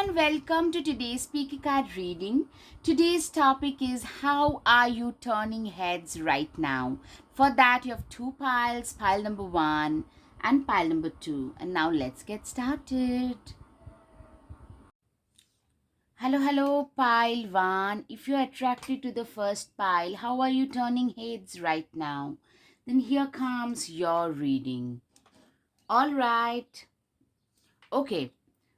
and welcome to today's Speaker Card reading. Today's topic is how are you turning heads right now? For that, you have two piles, pile number one and pile number two. And now let's get started. Hello, pile one. If you're attracted to the first pile, how are you turning heads right now? Then here comes your reading. All right. Okay,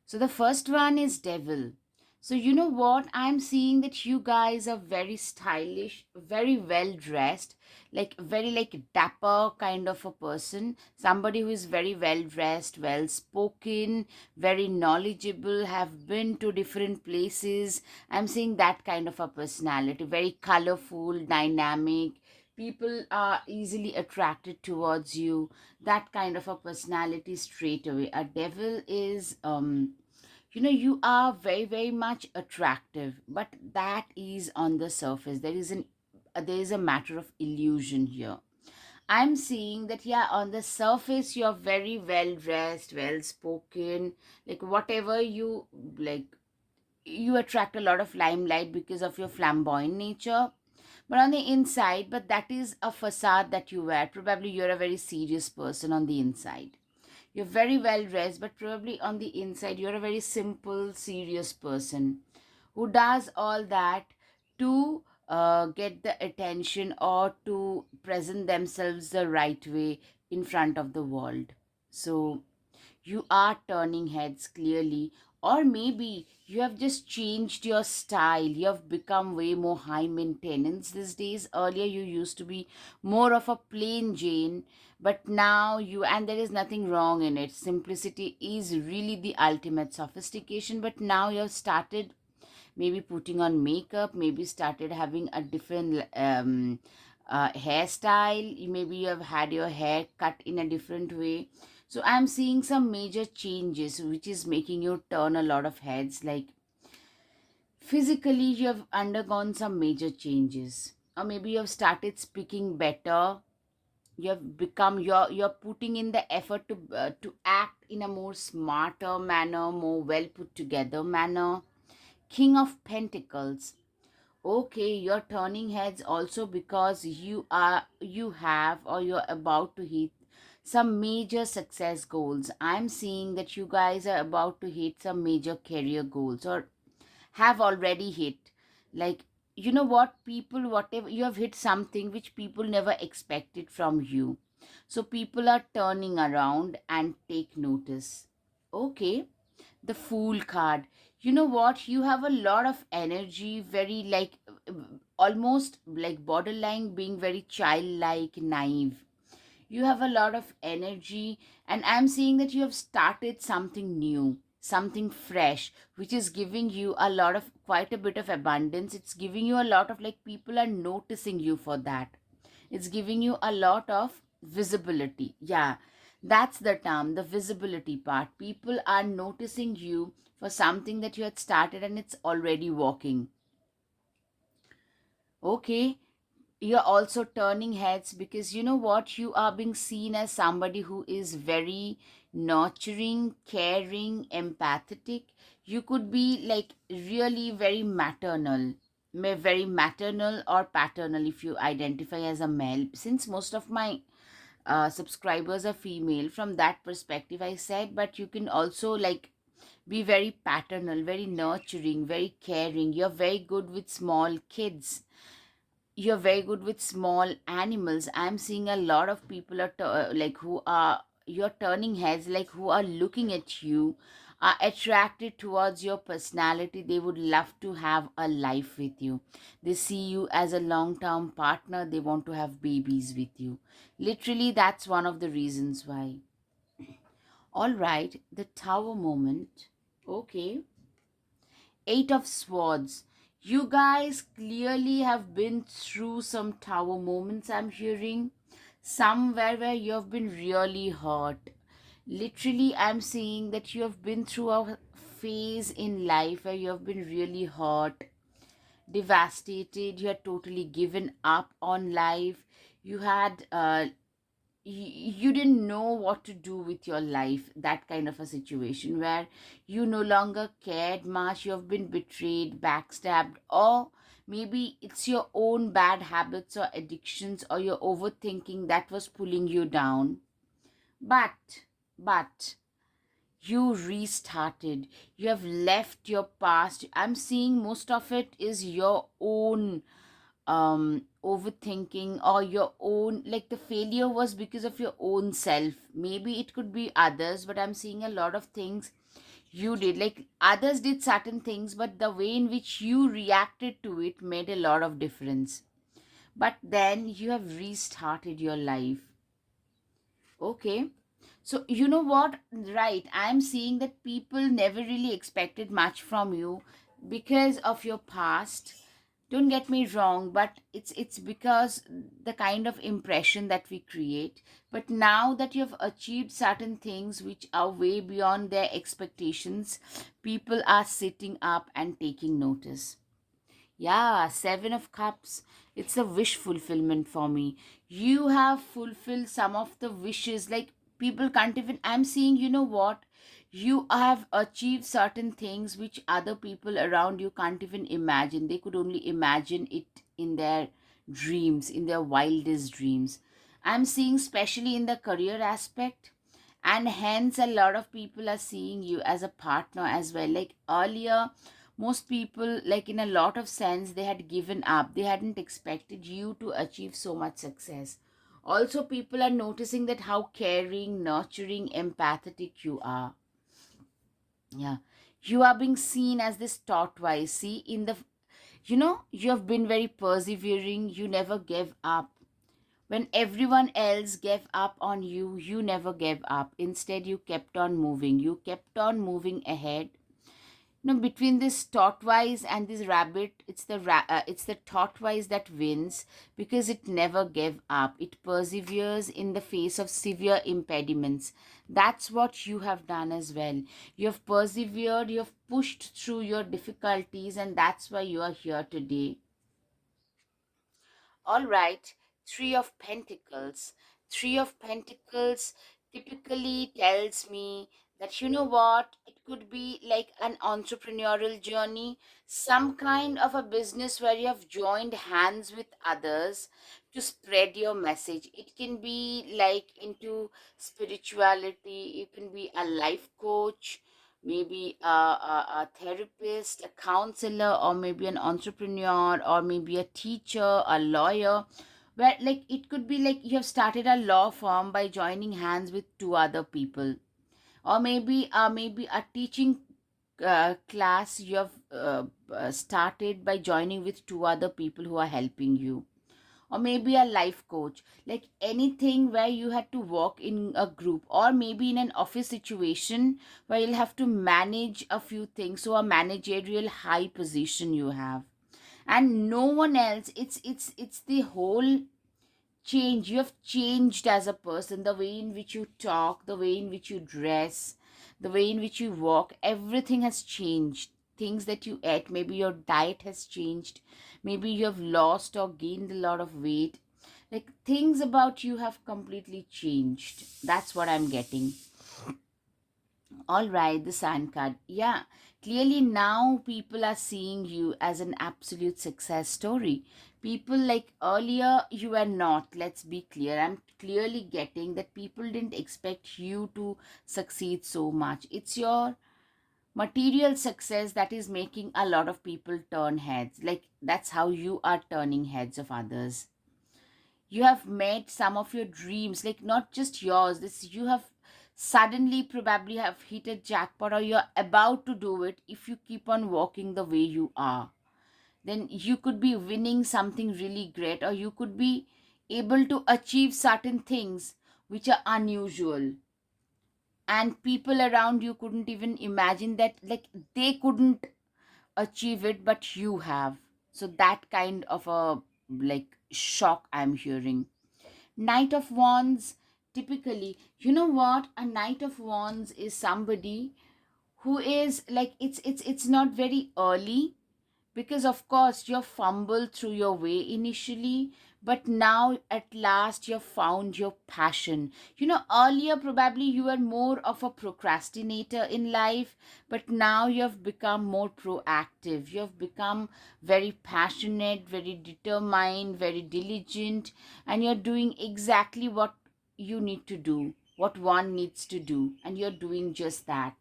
so the first one is devil. So you know what? I'm seeing that you guys are very stylish, very well dressed, like very like dapper kind of a person. Somebody who is very well dressed, well spoken, very knowledgeable, have been to different places. I'm seeing that kind of a personality, very colorful, dynamic. People are easily attracted towards you, that kind of a personality straight away. A devil is you are very much attractive, but that is on the surface. There is a matter of illusion here. I'm seeing that, yeah, on the surface you're very well dressed, well spoken, like whatever you like, you attract a lot of limelight because of your flamboyant nature. But on the inside, but that is a facade that you wear. Probably you're a very serious person on the inside. You're very well dressed, but probably on the inside, you're a very simple, serious person who does all that to get the attention or to present themselves the right way in front of the world. So, you are turning heads clearly, or maybe you have just changed your style. You have become way more high maintenance these days. Earlier you used to be more of a plain Jane, but now you, and there is nothing wrong in it. Simplicity is really the ultimate sophistication, but now you have started maybe putting on makeup, maybe started having a different hairstyle. Maybe you have had your hair cut in a different way. So I'm seeing some major changes which is making you turn a lot of heads. Like physically you have undergone some major changes, or maybe you have started speaking better. You have become, you're putting in the effort to act in a more smarter manner, more well put together manner. King of Pentacles. Okay, you're turning heads also because you have, or you're about to hit some major success goals. I'm seeing that you guys are about to hit some major career goals, or have already hit. Like, you know what, people, whatever, you have hit something which people never expected from you. So people are turning around and take notice. Okay, the Fool card. You know what, you have a lot of energy, very like almost like borderline being very childlike, naive. You have a lot of energy, and I'm seeing that you have started something new, something fresh, which is giving you a lot of, quite a bit of abundance. It's giving you a lot of, like, people are noticing you for that. It's giving you a lot of visibility. Yeah, that's the term, the visibility part. People are noticing you for something that you had started and it's already working. Okay, you're also turning heads because you know what, you are being seen as somebody who is very nurturing, caring, empathetic. You could be like really very maternal, very maternal or paternal if you identify as a male. Since most of my subscribers are female, from that perspective I said, but you can also like be very paternal, very nurturing, very caring. You're very good with small kids, you're very good with small animals. I'm seeing a lot of people are like who are, you're turning heads, like who are looking at you, are attracted towards your personality. They would love to have a life with you. They see you as a long term partner. They want to have babies with you. Literally, that's one of the reasons why. All right, the tower moment. Okay, Eight of Swords. You guys clearly have been through some tower moments, I'm hearing. Somewhere where you have been really hurt. Literally, I'm seeing that you have been through a phase in life where you have been really hurt, devastated. You had totally given up on life. You had you didn't know what to do with your life, that kind of a situation where you no longer cared much, you have been betrayed, backstabbed, or maybe it's your own bad habits or addictions or your overthinking that was pulling you down. But you restarted, you have left your past. I'm seeing most of it is your own overthinking, or your own, like the failure was because of your own self. Maybe it could be others, but I'm seeing a lot of things you did, like others did certain things, but the way in which you reacted to it made a lot of difference. But then you have restarted your life. Okay. So, you know what? Right. I'm seeing that people never really expected much from you because of your past. Don't get me wrong, but it's because the kind of impression that we create. But now that you've achieved certain things which are way beyond their expectations, people are sitting up and taking notice. Yeah, Seven of Cups. It's a wish fulfillment for me. You have fulfilled some of the wishes. Like people can't even. I'm seeing, you know what? You have achieved certain things which other people around you can't even imagine. They could only imagine it in their dreams, in their wildest dreams. I'm seeing, especially in the career aspect, and hence a lot of people are seeing you as a partner as well. Like earlier, most people, like in a lot of sense, they had given up, they hadn't expected you to achieve so much success. Also, people are noticing that how caring, nurturing, empathetic you are. Yeah, you are being seen as this tortoise. See, in the, you have been very persevering, you never gave up. When everyone else gave up on you, you never gave up. Instead, you kept on moving. You kept on moving ahead. Between this tortoise and this rabbit, it's the tortoise that wins because it never gave up. It perseveres in the face of severe impediments. That's what you have done as well. You have persevered, you have pushed through your difficulties, and that's why you are here today. All right, Three of Pentacles. Three of Pentacles typically tells me that, you know what, it could be like an entrepreneurial journey, some kind of a business where you have joined hands with others to spread your message. It can be like into spirituality, you can be a life coach, maybe a therapist, a counselor, or maybe an entrepreneur, or maybe a teacher, a lawyer, where like it could be like you have started a law firm by joining hands with two other people, or maybe a teaching class you have started by joining with two other people who are helping you, or maybe a life coach, like anything where you had to work in a group, or maybe in an office situation where you'll have to manage a few things, so a managerial high position you have, and no one else. It's the whole change. You have changed as a person, the way in which you talk, the way in which you dress, the way in which you walk, everything has changed. Things that you ate, maybe your diet has changed, maybe you have lost or gained a lot of weight, like things about you have completely changed. That's what I'm getting. All right, the sand card. Yeah, clearly now people are seeing you as an absolute success story. People, like earlier, you were not. Let's be clear. I'm clearly getting that people didn't expect you to succeed so much. It's your material success that is making a lot of people turn heads. Like, that's how you are turning heads of others. You have met some of your dreams, like not just yours, this you have suddenly probably have hit a jackpot, or you're about to do it. If you keep on walking the way you are, then you could be winning something really great, or you could be able to achieve certain things which are unusual, and people around you couldn't even imagine that, like they couldn't achieve it, but you have. So that kind of a, like, shock I'm hearing. Knight of Wands, typically, you know what? A Knight of Wands is somebody who is like, it's not very early, because of course you fumble through your way initially, but now at last you've found your passion. Earlier probably you were more of a procrastinator in life, but now you have become more proactive. You have become very passionate, very determined, very diligent, and you're doing exactly what you need to do, what one needs to do, and you're doing just that.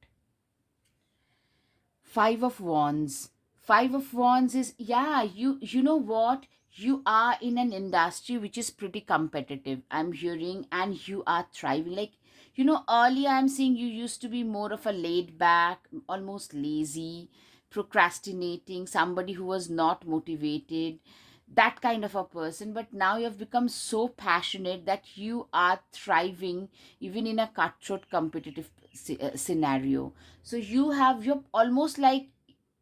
Five of Wands. Five of Wands is, yeah, you know what? You are in an industry which is pretty competitive, I'm hearing, and you are thriving. Like, earlier I'm seeing you used to be more of a laid back, almost lazy, procrastinating, somebody who was not motivated, that kind of a person. But now you have become so passionate that you are thriving even in a cutthroat competitive scenario. So you're almost like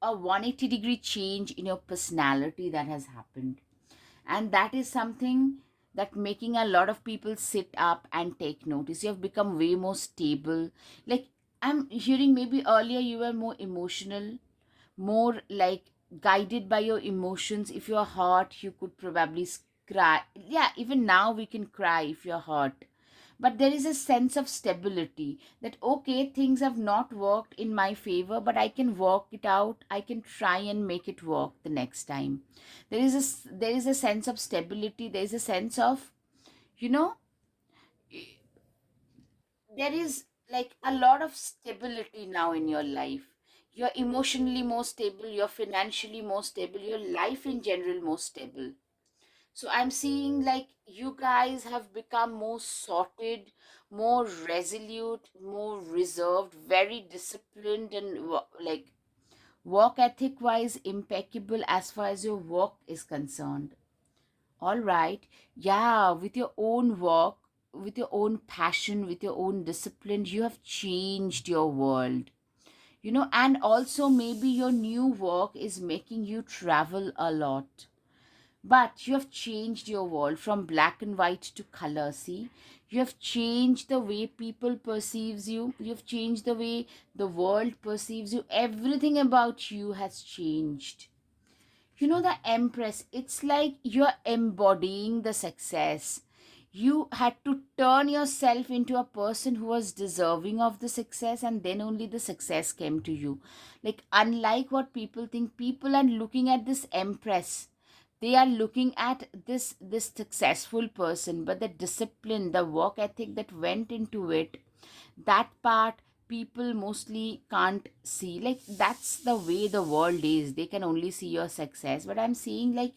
a 180-degree change in your personality that has happened, and that is something that making a lot of people sit up and take notice. You have become way more stable. Like, I'm hearing maybe earlier you were more emotional, more like guided by your emotions. If you're hurt, you could probably cry. Yeah, even now we can cry if you're hurt, but there is a sense of stability that, okay, things have not worked in my favor, but I can work it out. I can try and make it work the next time. There is a sense of stability. There is a sense of, you know there is like a lot of stability now in your life. You're emotionally more stable, you're financially more stable, your life in general more stable. So I'm seeing like you guys have become more sorted, more resolute, more reserved, very disciplined, and like work ethic wise impeccable as far as your work is concerned. All right. Yeah, with your own work, with your own passion, with your own discipline, you have changed your world. And also maybe your new work is making you travel a lot. But you have changed your world from black and white to color. See, you have changed the way people perceives you. You have changed the way the world perceives you. Everything about you has changed. The Empress, it's like you're embodying the success. You had to turn yourself into a person who was deserving of the success, and then only the success came to you. Like, unlike what people think, people are looking at this Empress, they are looking at this successful person, but the discipline, the work ethic that went into it, that part people mostly can't see. Like, that's the way the world is. They can only see your success, but I'm seeing like,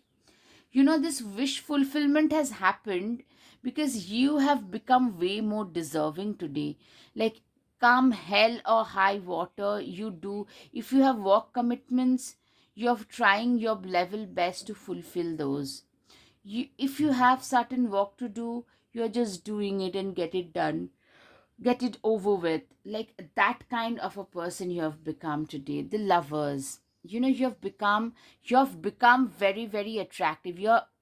this wish fulfillment has happened because you have become way more deserving today. Like, come hell or high water, you do. If you have work commitments, you're trying your level best to fulfill those. If you have certain work to do, you're just doing it and get it over with. Like, that kind of a person you have become today. The Lovers, you have become very, very attractive.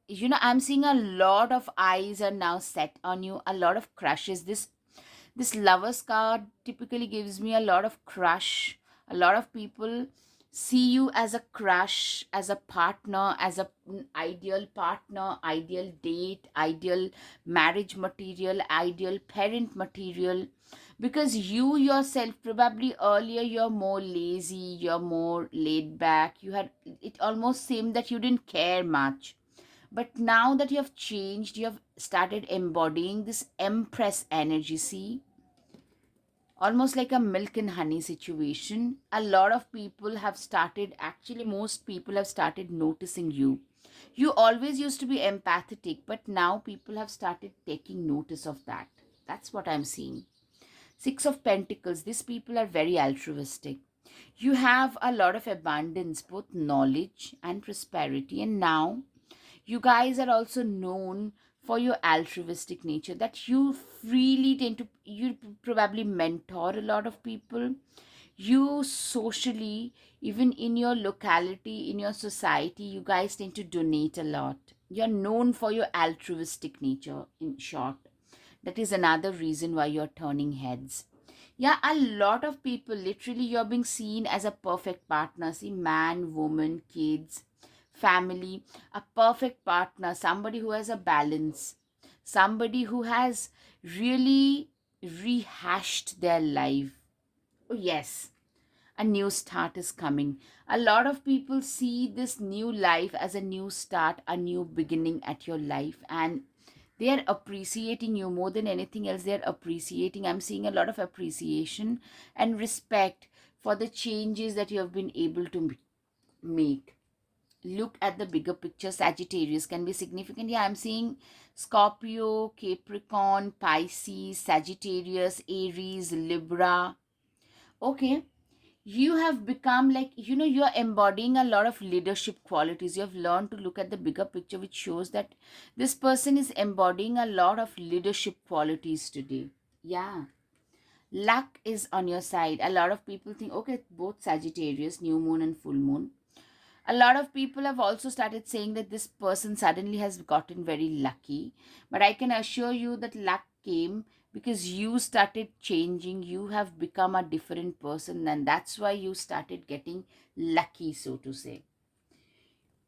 I'm seeing a lot of eyes are now set on you, a lot of crushes. This Lovers card typically gives me a lot of crush. A lot of people see you as a crush, as a partner, as ideal partner, ideal date, ideal marriage material, ideal parent material. Because you yourself, probably earlier, you're more lazy, you're more laid back. It almost seemed that you didn't care much, but now that you have changed, you have started embodying this Empress energy. See, almost like a milk and honey situation. A lot of people have started, actually, most people have started noticing you. You always used to be empathetic, but now people have started taking notice of that. That's what I'm seeing. Six of Pentacles, these people are very altruistic. You have a lot of abundance, both knowledge and prosperity, and now you guys are also known for your altruistic nature, that you freely tend to, you probably mentor a lot of people. You socially, even in your locality, in your society, you guys tend to donate a lot. You're known for your altruistic nature, in short. That is another reason why you're turning heads. Yeah, a lot of people, literally, you're being seen as a perfect partner. See, man, woman, kids, family, a perfect partner, somebody who has a balance, somebody who has really rehashed their life. Oh, yes, a new start is coming. A lot of people see this new life as a new start, a new beginning at your life, and they are appreciating you more than anything else. They're appreciating. I'm seeing a lot of appreciation and respect for the changes that you have been able to make. Look at the bigger picture. Sagittarius can be significant. Yeah, I'm seeing Scorpio, Capricorn, Pisces, Sagittarius, Aries, Libra. Okay, you have become like, you're embodying a lot of leadership qualities. You have learned to look at the bigger picture, which shows that this person is embodying a lot of leadership qualities today. Yeah, luck is on your side. A lot of people think, okay, both Sagittarius, new moon and full moon, a lot of people have also started saying that this person suddenly has gotten very lucky. But I can assure you that luck came because you started changing. You have become a different person, and that's why you started getting lucky, so to say.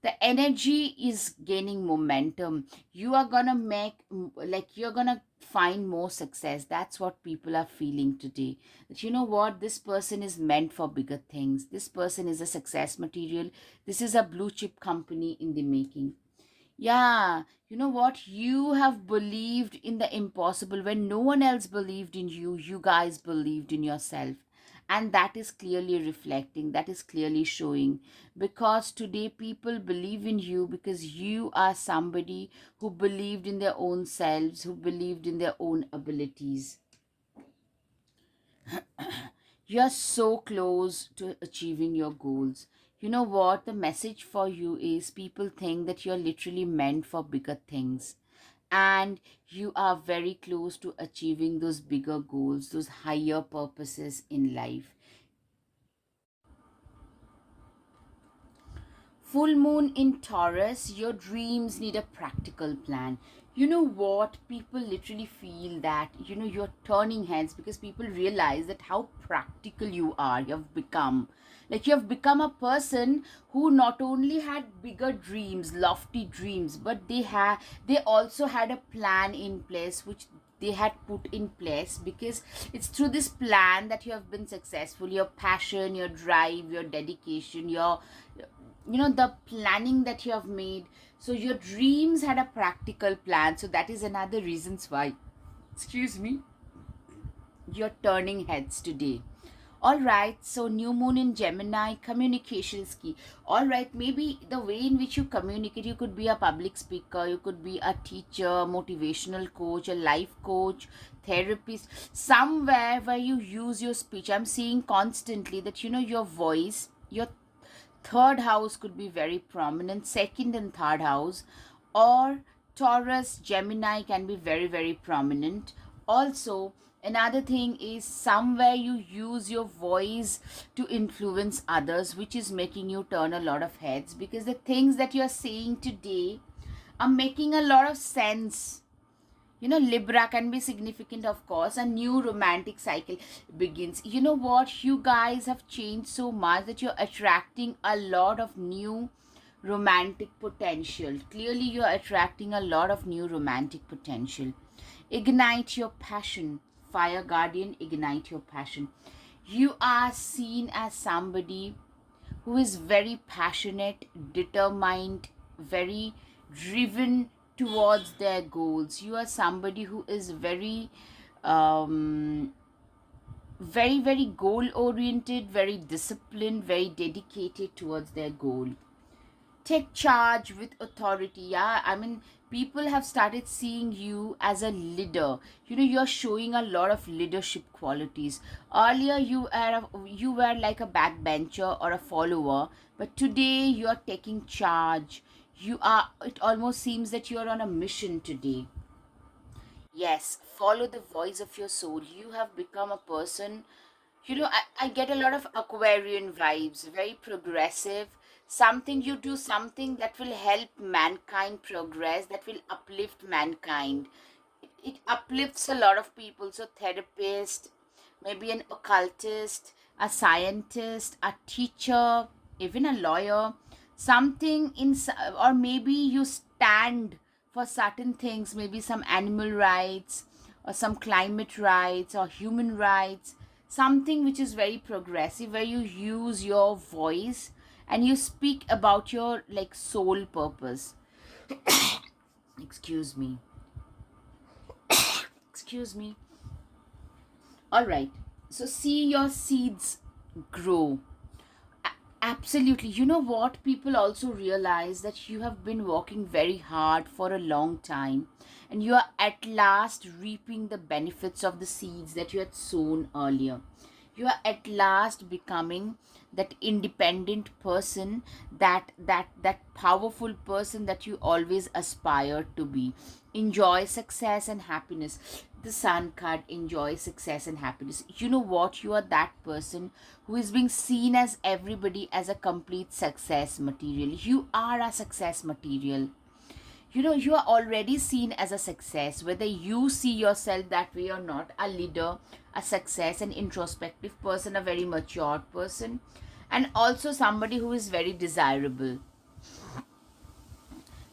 The energy is gaining momentum. You are gonna you're gonna find more success. That's what people are feeling today. That, you know what, this person is meant for bigger things. This person is a success material. This is a blue chip company in the making. Yeah, you know what? You have believed in the impossible when no one else believed in you. You guys believed in yourself. And that is clearly reflecting, that is clearly showing. Because today people believe in you because you are somebody who believed in their own selves, who believed in their own abilities. You're so close to achieving your goals. You know what? The message for you is people think that you're literally meant for bigger things. And you are very close to achieving those bigger goals, those higher purposes in life. Full moon in Taurus, your dreams need a practical plan. You know what? People literally feel that, you're turning heads because people realize that how practical you are. You've become. Like, you have become a person who not only had bigger dreams, lofty dreams, but they also had a plan in place which they had put in place, because it's through this plan that you have been successful. Your passion, your drive, your dedication, your, the planning that you have made. So your dreams had a practical plan, so that is another reasons why, excuse me, you're turning heads today. All right, so new moon in Gemini, communication is key. All right, maybe the way in which you communicate, you could be a public speaker, you could be a teacher, motivational coach, a life coach, therapist, somewhere where you use your speech. I'm seeing constantly that, your voice, your third house could be very prominent, second and third house, or Taurus, Gemini can be very, very prominent. Also, another thing is somewhere you use your voice to influence others, which is making you turn a lot of heads, because the things that you're saying today are making a lot of sense. Libra can be significant, of course. A new romantic cycle begins. You know what? You guys have changed so much that you're attracting a lot of new romantic potential. Clearly, you're attracting a lot of new romantic potential. Ignite your passion. Fire Guardian, ignite your passion. You are seen as somebody who is very passionate, determined, very driven towards their goals. You are somebody who is um, very goal oriented, very disciplined, very dedicated towards their goal. Take charge with authority. Yeah, I mean, people have started seeing you as a leader. You're showing a lot of leadership qualities. Earlier you were like a backbencher or a follower, but today you are taking charge. It almost seems that you are on a mission today. Yes, follow the voice of your soul. You have become a person, I get a lot of Aquarian vibes, very progressive. Something you do, something that will help mankind progress, that will uplift mankind. It uplifts a lot of people. So, therapist, maybe an occultist, a scientist, a teacher, even a lawyer, something or maybe you stand for certain things, maybe some animal rights or some climate rights or human rights, something which is very progressive, where you use your voice and you speak about your like soul purpose. Excuse me. Excuse me. All right. So see your seeds grow. Absolutely. You know what? People also realize that you have been working very hard for a long time and you are at last reaping the benefits of the seeds that you had sown earlier. You are at last becoming that independent person, that powerful person that you always aspired to be. Enjoy success and happiness. The sun card, enjoy success and happiness. You know what? You are that person who is being seen as everybody as a complete success material. You are a success material. You know, you are already seen as a success, whether you see yourself that way or not. A leader, a success, an introspective person, a very mature person, and also somebody who is very desirable.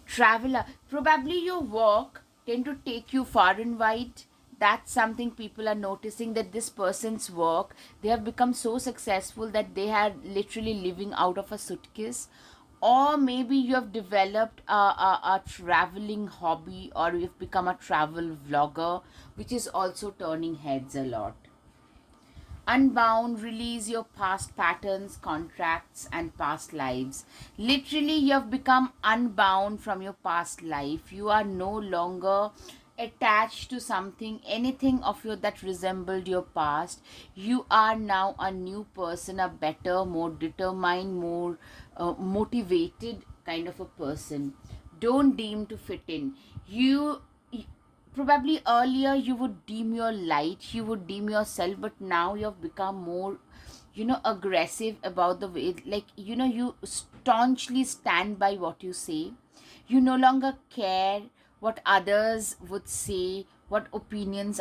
Traveler, probably your work tend to take you far and wide. That's something people are noticing, that this person's work, they have become so successful that they are literally living out of a suitcase. Or maybe you have developed a traveling hobby, or you've become a travel vlogger, which is also turning heads a lot. Unbound, release your past patterns, contracts, and past lives. Literally, you have become unbound from your past life. You are no longer attached to something, anything of you that resembled your past. You are now a new person, a better, more determined, more motivated kind of a person. Don't deem to fit in. You probably earlier you would deem your light, you would deem yourself, but now you have become more, aggressive about the way, like, you staunchly stand by what you say. You no longer care what others would say, what opinions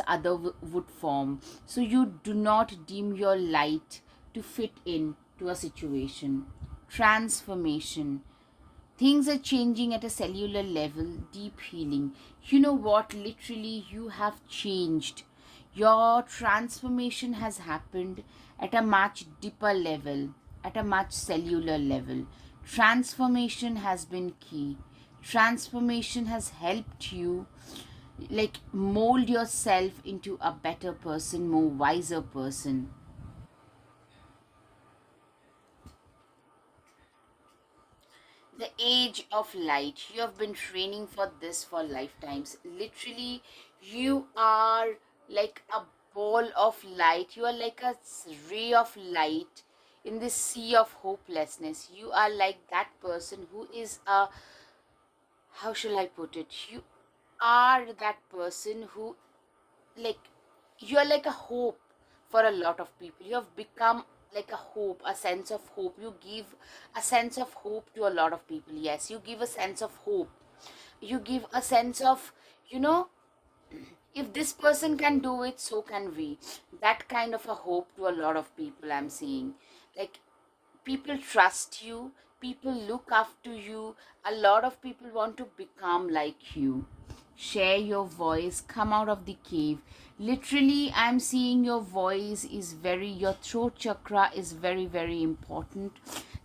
would form. So you do not deem your light to fit in to a situation. Transformation. Things are changing at a cellular level, deep healing. You know what? Literally, you have changed. Your transformation has happened at a much deeper level, at a much cellular level. Transformation has been key. Transformation has helped you like mold yourself into a better person, more wiser person. The age of light. You have been training for this for lifetimes. Literally, you are like a ball of light. You are like a ray of light in this sea of hopelessness. You are like that person who is a, how shall I put it? You are that person who, like, you are like a hope for a lot of people. You have become like a hope, a sense of hope. You give a sense of hope to a lot of people. Yes, you give a sense of hope. You give a sense of, you know if this person can do it, so can we. That kind of a hope to a lot of people, I'm seeing. Like, people trust you, people look after you, a lot of people want to become like you. Share your voice, come out of the cave. Literally, I'm seeing your voice is very, your throat chakra is very, very important.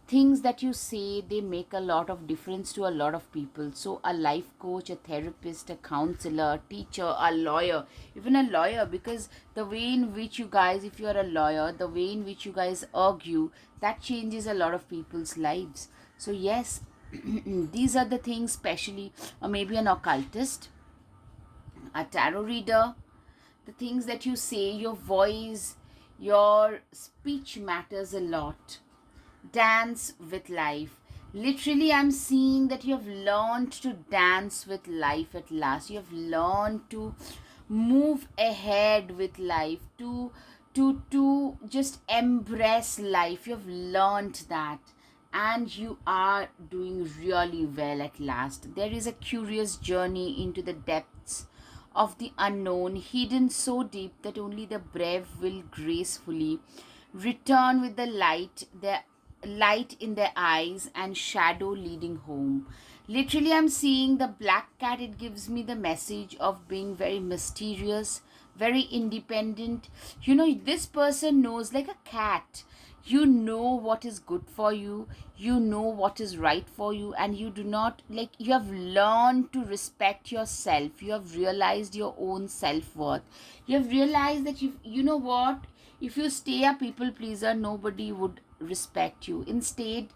Things that you say, they make a lot of difference to a lot of people. So a life coach, a therapist, a counselor, a teacher, a lawyer, even a lawyer, because the way in which you guys, if you are a lawyer, the way in which you guys argue, that changes a lot of people's lives. So yes, these are the things, especially. Or maybe an occultist, a tarot reader. The things that you say, your voice, your speech matters a lot. Dance with life. Literally, I'm seeing that you have learned to dance with life at last. You have learned to move ahead with life, to just embrace life. You have learned that, and you are doing really well at last. There is a curious journey into the depths of the unknown, hidden so deep that only the brave will gracefully return with the light. There light in their eyes and shadow leading home. Literally, I'm seeing the black cat. It gives me the message of being very mysterious, very independent. This person knows, like a cat. You know what is good for you, you know what is right for you, and you do not, like, you have learned to respect yourself. You have realized your own self-worth. You have realized that you know what, if you stay a people pleaser, nobody would respect you. Instead,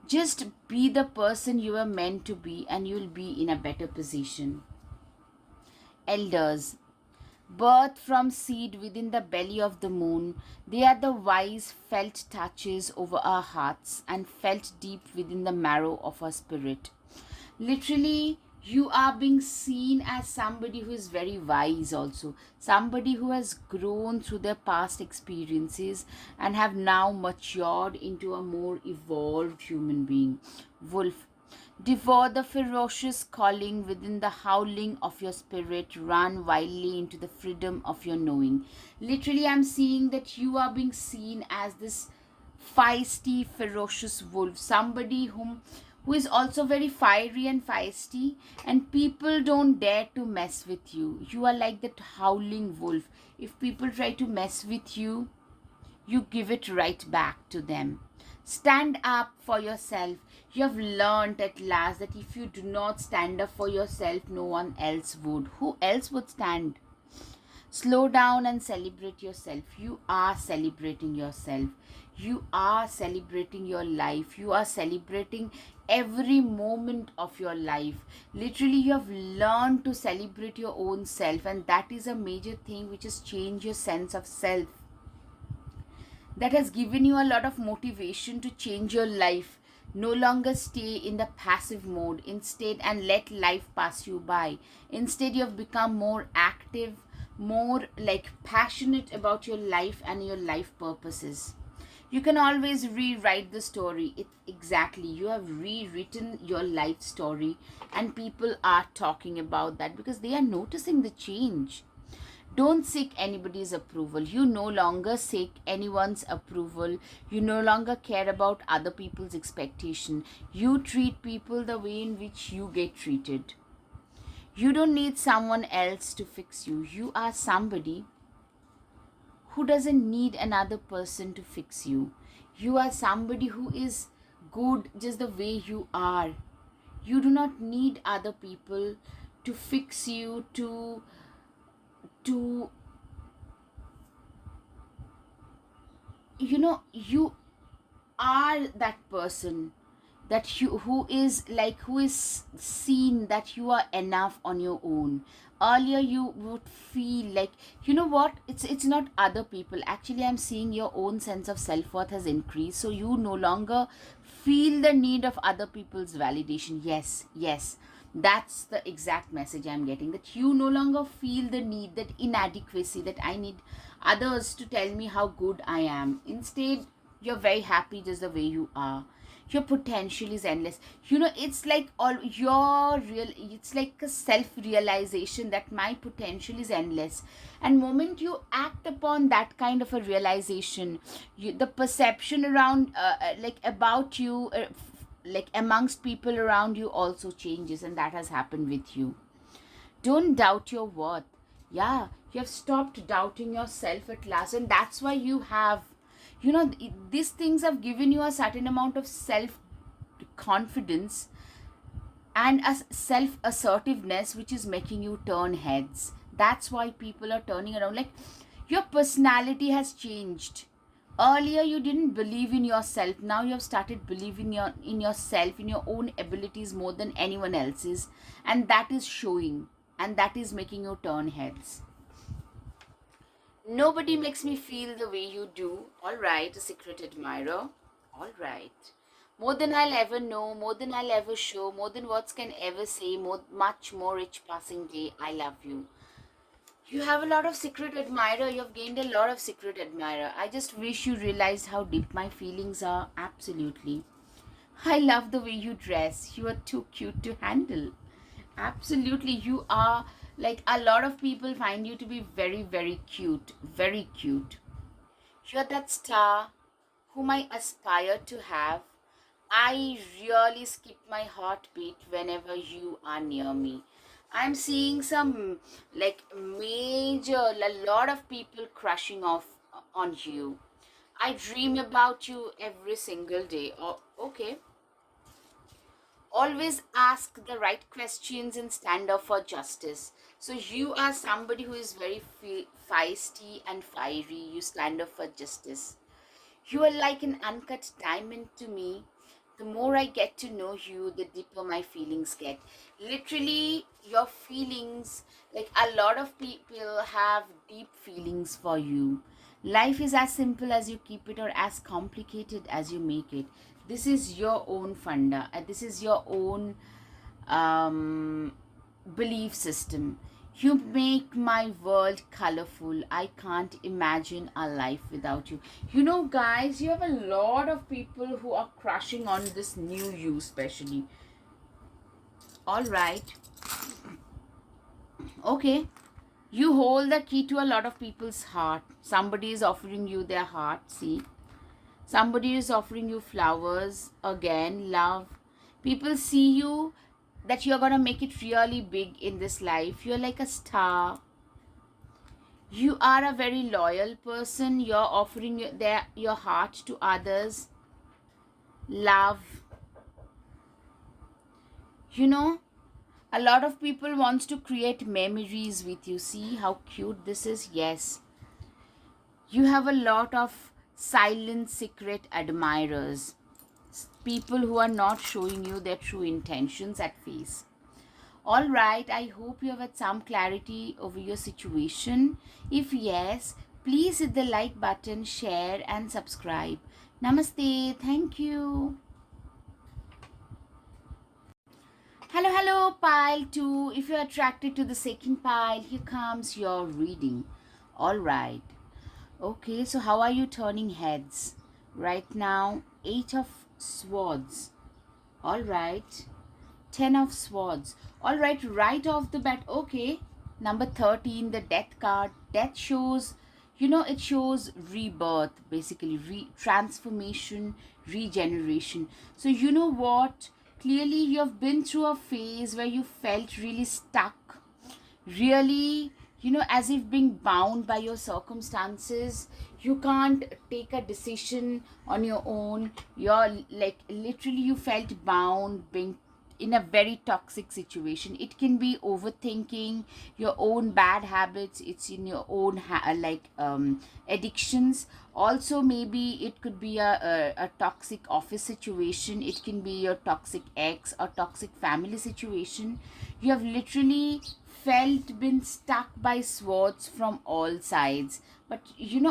just be the person you are meant to be, and you'll be in a better position. Elders, birth from seed within the belly of the moon, they are the wise felt touches over our hearts and felt deep within the marrow of our spirit. Literally, you are being seen as somebody who is very wise, also somebody who has grown through their past experiences and have now matured into a more evolved human being. Wolf, devour the ferocious calling within the howling of your spirit, run wildly into the freedom of your knowing. Literally, I'm seeing that you are being seen as this feisty, ferocious wolf, somebody who is also very fiery and feisty, and people don't dare to mess with you. You are like that howling wolf. If people try to mess with you, you give it right back to them. Stand up for yourself. You have learned at last that if you do not stand up for yourself, no one else would. Who else would stand? Slow down and celebrate yourself. You are celebrating yourself. You are celebrating your life. You are celebrating every moment of your life. Literally, you have learned to celebrate your own self, and that is a major thing which has changed your sense of self. That has given you a lot of motivation to change your life. No longer stay in the passive mode, instead, and let life pass you by. Instead, you have become more active, more like passionate about your life and your life purposes. You can always rewrite the story. Exactly, you have rewritten your life story, and people are talking about that because they are noticing the change. Don't seek anybody's approval. You no longer seek anyone's approval. You no longer care about other people's expectation. You treat people the way in which you get treated. You don't need someone else to fix you. You are somebody who doesn't need another person to fix you. You are somebody who is good just the way you are. You do not need other people to fix you, to you are that person, that you who is seen that you are enough on your own. Earlier you would feel like, what, it's not other people. Actually, I'm seeing your own sense of self-worth has increased, so you no longer feel the need of other people's validation. Yes, yes, that's the exact message I'm getting, that you no longer feel the need, that inadequacy, that I need others to tell me how good I am. Instead, you're very happy just the way you are. Your potential is endless. It's like all your real, it's like a self realization that my potential is endless. And moment you act upon that kind of a realization, the perception around like about you, like amongst people around you, also changes, and that has happened with you. Don't doubt your worth. Yeah, you have stopped doubting yourself at last, and that's why you have, these things have given you a certain amount of self confidence and a self assertiveness, which is making you turn heads. That's why people are turning around. Like, your personality has changed. Earlier you didn't believe in yourself. Now you have started believing in yourself, in your own abilities more than anyone else's, and that is showing, and that is making you turn heads. Nobody makes me feel the way you do. All right, a secret admirer. All right. More than I'll ever know, more than I'll ever show, more than words can ever say, much more rich passing day. I love you. You have a lot of secret admirer. You have gained a lot of secret admirer. I just wish you realized how deep my feelings are. Absolutely. I love the way you dress. You are too cute to handle. Absolutely. You are, like, a lot of people find you to be very, very cute. Very cute. You're that star whom I aspire to have. I really skip my heartbeat whenever you are near me. I'm seeing some like a lot of people crushing off on you. I dream about you every single day. Oh, okay. Always ask the right questions and stand up for justice. So you are somebody who is very feisty and fiery. You stand up for justice. You are like an uncut diamond to me. The more I get to know you, the deeper my feelings get. Literally, your feelings, like a lot of people have deep feelings for you. Life is as simple as you keep it or as complicated as you make it. This is your own funda, and this is your own um, belief system. You make my world colorful. I can't imagine a life without you. You know, guys, you have a lot of people who are crushing on this new you, especially. All right. Okay. You hold the key to a lot of people's heart. Somebody is offering you their heart. See? Somebody is offering you flowers. Again, love. People see you that you're gonna make it really big in this life. You're like a star. You are a very loyal person. You're offering your heart to others. Love. You know, a lot of people wants to create memories with you. See how cute this is? Yes. You have a lot of silent secret admirers. People who are not showing you their true intentions at face. All right, I hope you have had some clarity over your situation. If yes, please hit the like button, share, and subscribe. Namaste. Thank you. Hello, hello, pile 2. If you're attracted to the second pile, here comes your reading. All right. Okay, so how are you turning heads? Right now, 8 of swords. All right. 10 of swords. All right off the bat. Okay. Number 13, the death card. Death shows, it shows rebirth, basically, transformation, regeneration. So, you know what? Clearly, you have been through a phase where you felt really stuck, really, as if being bound by your circumstances. You can't take a decision on your own. You're like, literally, you felt bound, being in a very toxic situation. It can be overthinking, your own bad habits. It's in your own addictions. Also, maybe it could be a toxic office situation. It can be your toxic ex or toxic family situation. You have literally felt been stuck by swords from all sides, but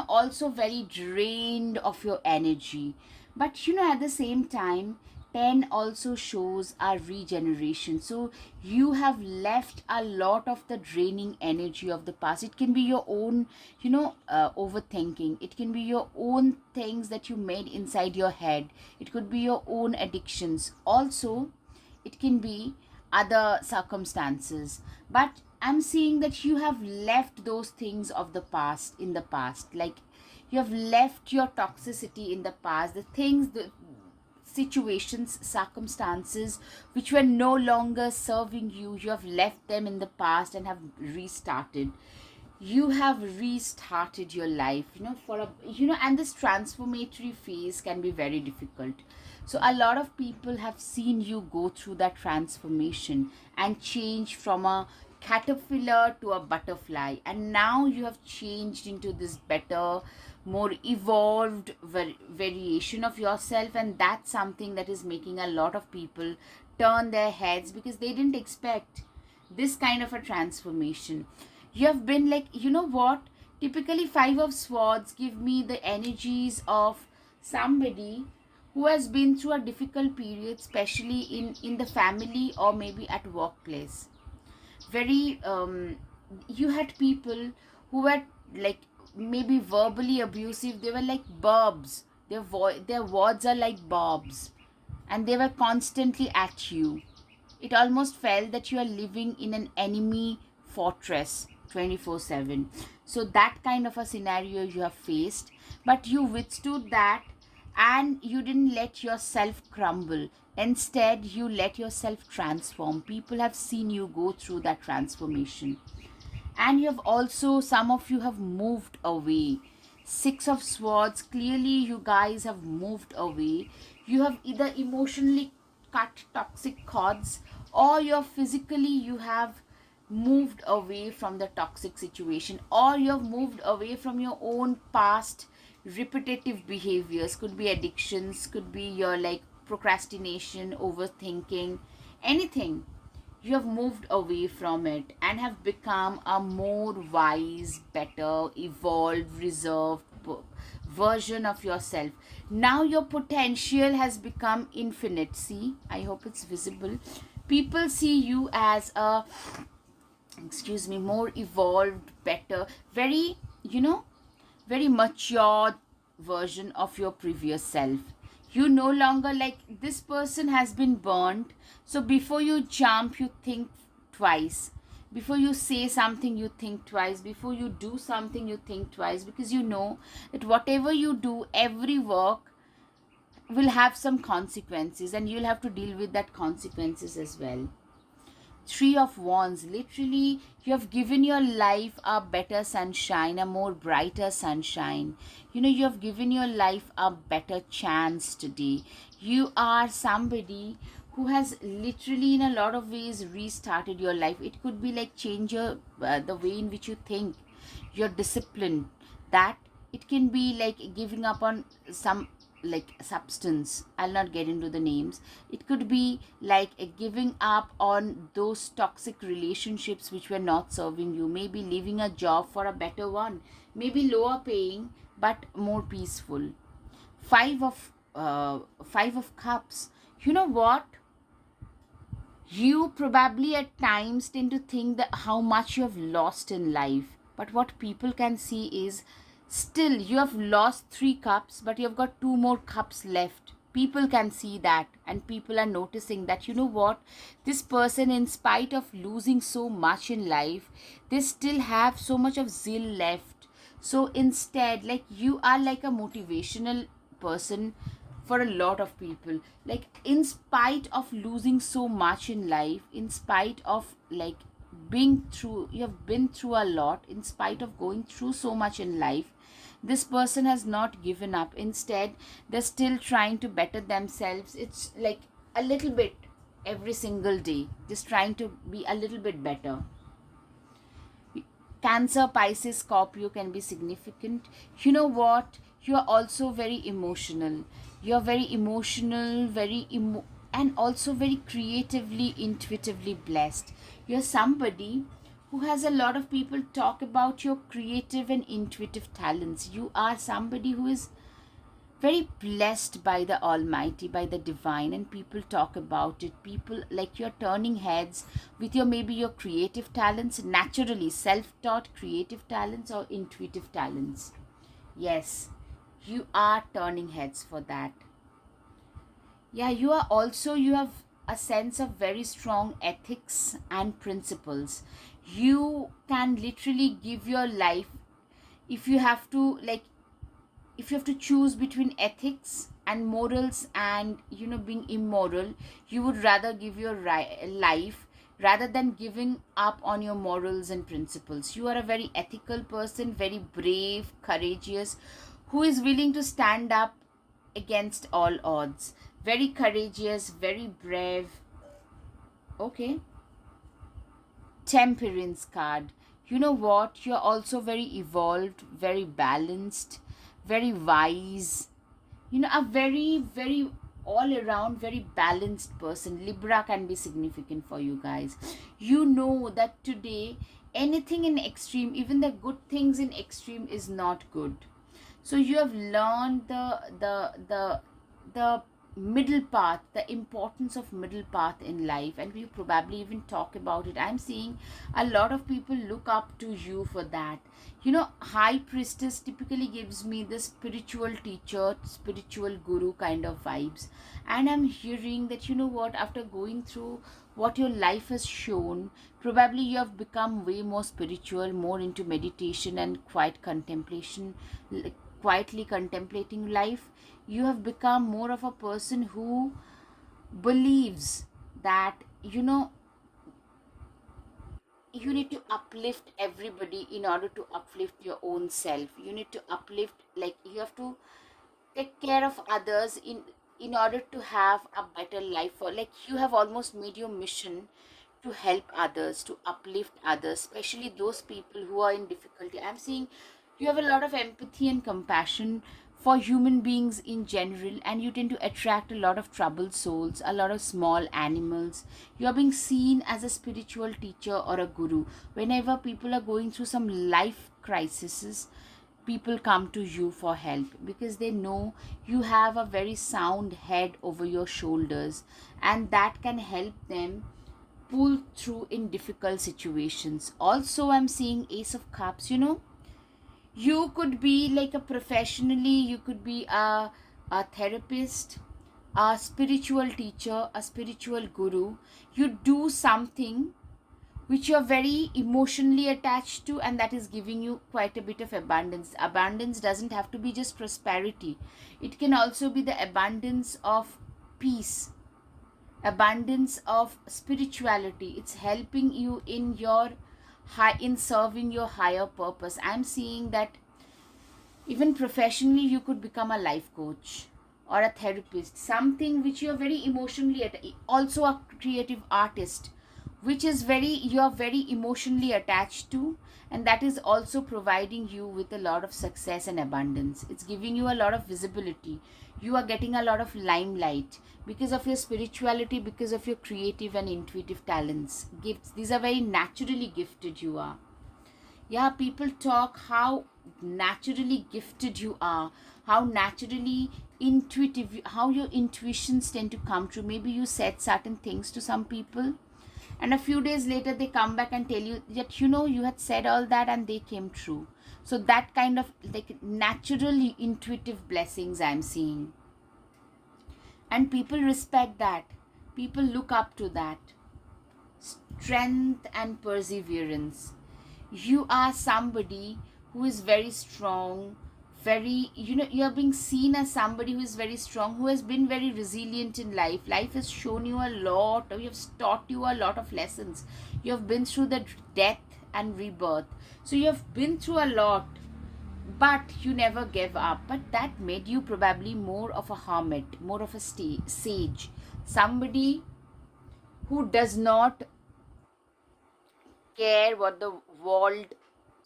also very drained of your energy. But at the same time, 10 also shows our regeneration. So you have left a lot of the draining energy of the past. It can be your own, overthinking. It can be your own things that you made inside your head. It could be your own addictions. Also, it can be other circumstances. But I'm seeing that you have left those things of the past in the past. Like, you have left your toxicity in the past, the things, the situations, circumstances which were no longer serving you. You have left them in the past and have restarted. You have restarted your life, for a, and this transformatory phase can be very difficult. So a lot of people have seen you go through that transformation and change from a caterpillar to a butterfly, and now you have changed into this better, more evolved variation of yourself. And that's something that is making a lot of people turn their heads, because they didn't expect this kind of a transformation. You have been like, what, typically 5 of swords give me the energies of somebody who has been through a difficult period, especially in the family or maybe at workplace. Very you had people who were like maybe verbally abusive. They were like barbs. Their words are like barbs, and they were constantly at you. It almost felt that you are living in an enemy fortress 24/7. So that kind of a scenario you have faced, but you withstood that. and you didn't let yourself crumble. Instead, you let yourself transform. People have seen you go through that transformation. And you have also, some of you have moved away. Six of Swords, clearly you guys have moved away. You have either emotionally cut toxic cords, or you're physically, you have moved away from the toxic situation, or you have moved away from your own past repetitive behaviors. Could be addictions, could be your like procrastination, overthinking, anything. You have moved away from it and have become a more wise, better, evolved, reserved version of yourself. Now your potential has become infinite. See, I hope it's visible. People see you as a, excuse me, more evolved, better, very, very mature version of your previous self. You no longer, like, this person has been burnt, so before you jump you think twice. Before you say something you think twice. Before you do something you think twice, because you know that whatever you do, every work will have some consequences, and you'll have to deal with that consequences as well. Three of Wands, literally you have given your life a better sunshine, a more brighter sunshine. You have given your life a better chance today. You are somebody who has literally in a lot of ways restarted your life. It could be like change your the way in which you think, your discipline. That it can be like giving up on some like substance. I'll not get into the names. It could be like giving up on those toxic relationships which were not serving you. Maybe leaving a job for a better one, maybe lower paying but more peaceful. Five of Cups. You know what, you probably at times tend to think that how much you have lost in life, but what people can see is still you have lost 3 cups, but you have got 2 more cups left. People can see that, and people are noticing that, you know what, this person, in spite of losing so much in life, they still have so much of zeal left. So instead, like, you are like a motivational person for a lot of people. Like, in spite of losing so much in life, in spite of like being through, you have been through a lot, in spite of going through so much in life, this person has not given up. Instead, they're still trying to better themselves. It's like a little bit every single day, just trying to be a little bit better. Cancer, Pisces, Scorpio can be significant. You know what? You are also very emotional. You are very emotional, and also very creatively, intuitively blessed. You're somebody who has a lot of people talk about your creative and intuitive talents. You are somebody who is very blessed by the Almighty, by the divine, and people talk about it. People, like, you're turning heads with your, maybe your creative talents, naturally self-taught creative talents or intuitive talents. Yes, you are turning heads for that. Yeah, you are also, you have a sense of very strong ethics and principles. You can literally give your life, if you have to, like, if you have to choose between ethics and morals and, being immoral, you would rather give your life rather than giving up on your morals and principles. You are a very ethical person, very brave, courageous, who is willing to stand up against all odds. Very courageous, very brave. Okay. Temperance card. You know what? You're also very evolved, very balanced, very wise. A very, very all around, very balanced person. Libra can be significant for you guys. You know that today, anything in extreme, even the good things in extreme, is not good. So you have learned the middle path, the importance of middle path in life, and we probably even talk about it. I'm seeing a lot of people look up to you for that. High priestess typically gives me the spiritual teacher, spiritual guru kind of vibes, and I'm hearing that, you know what, after going through what your life has shown, probably you have become way more spiritual, more into meditation and quiet contemplation, quietly contemplating life. You have become more of a person who believes that, you need to uplift everybody in order to uplift your own self. You need to uplift, like, you have to take care of others in order to have a better life. For, like, you have almost made your mission to help others, to uplift others, especially those people who are in difficulty. I'm seeing you have a lot of empathy and compassion for human beings in general, and you tend to attract a lot of troubled souls, a lot of small animals. You are being seen as a spiritual teacher or a guru. Whenever people are going through some life crises, people come to you for help because they know you have a very sound head over your shoulders, and that can help them pull through in difficult situations. Also, I'm seeing Ace of Cups. You could be like a professionally, you could be a therapist, a spiritual teacher, a spiritual guru. You do something which you're very emotionally attached to, and that is giving you quite a bit of abundance. Abundance doesn't have to be just prosperity, it can also be the abundance of peace, abundance of spirituality. It's helping you in your high, in serving your higher purpose. I'm seeing that even professionally, you could become a life coach or a therapist, something which you're very emotionally also a creative artist, which is very, you're very emotionally attached to, and that is also providing you with a lot of success and abundance. It's giving you a lot of visibility. You are getting a lot of limelight because of your spirituality, because of your creative and intuitive talents, gifts. These are very naturally gifted you are. Yeah, people talk how naturally gifted you are, how naturally intuitive, how your intuitions tend to come true. Maybe you said certain things to some people, and a few days later they come back and tell you that, you had said all that and they came true. So that kind of like naturally intuitive blessings I'm seeing, and people respect that, people look up to that. Strength and perseverance. You are somebody who is very strong, very, you're being seen as somebody who is very strong, who has been very resilient in life. Life has shown you a lot, or you have taught you a lot of lessons. You have been through the death and rebirth, so you have been through a lot, but you never gave up. But that made you probably more of a hermit, more of a sage, somebody who does not care what the world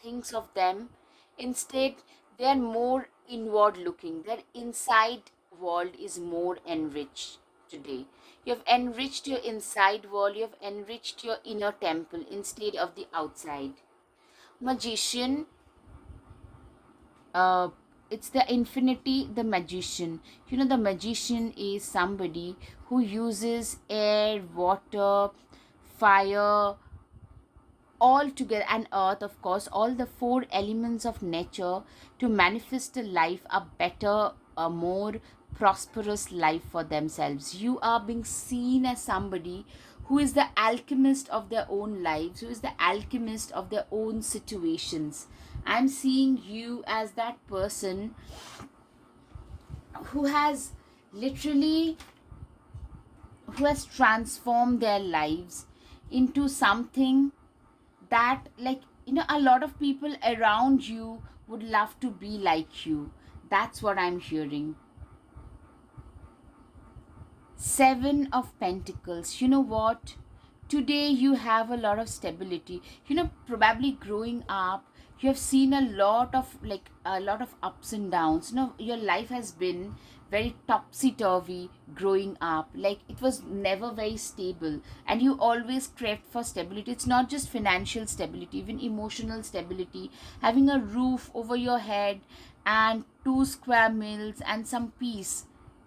thinks of them. Instead, they are more inward looking. Their inside world is more enriched today. You have enriched your inside world, you have enriched your inner temple instead of the outside. Magician, uh, it's the infinity, the magician. The magician is somebody who uses air, water, fire, all together, and earth, of course, all the four elements of nature, to manifest a life, a better, a more prosperous life for themselves. You are being seen as somebody who is the alchemist of their own lives, who is the alchemist of their own situations. I'm seeing you as that person who has literally, who has transformed their lives into something that, like, a lot of people around you would love to be like you. That's what I'm hearing. Seven of Pentacles. You know what, today you have a lot of stability. Probably growing up, you have seen a lot of, like, a lot of ups and downs. Your life has been very topsy turvy growing up, like it was never very stable, and you always craved for stability. It's not just financial stability, even emotional stability. Having a roof over your head and 2 square meals and some peace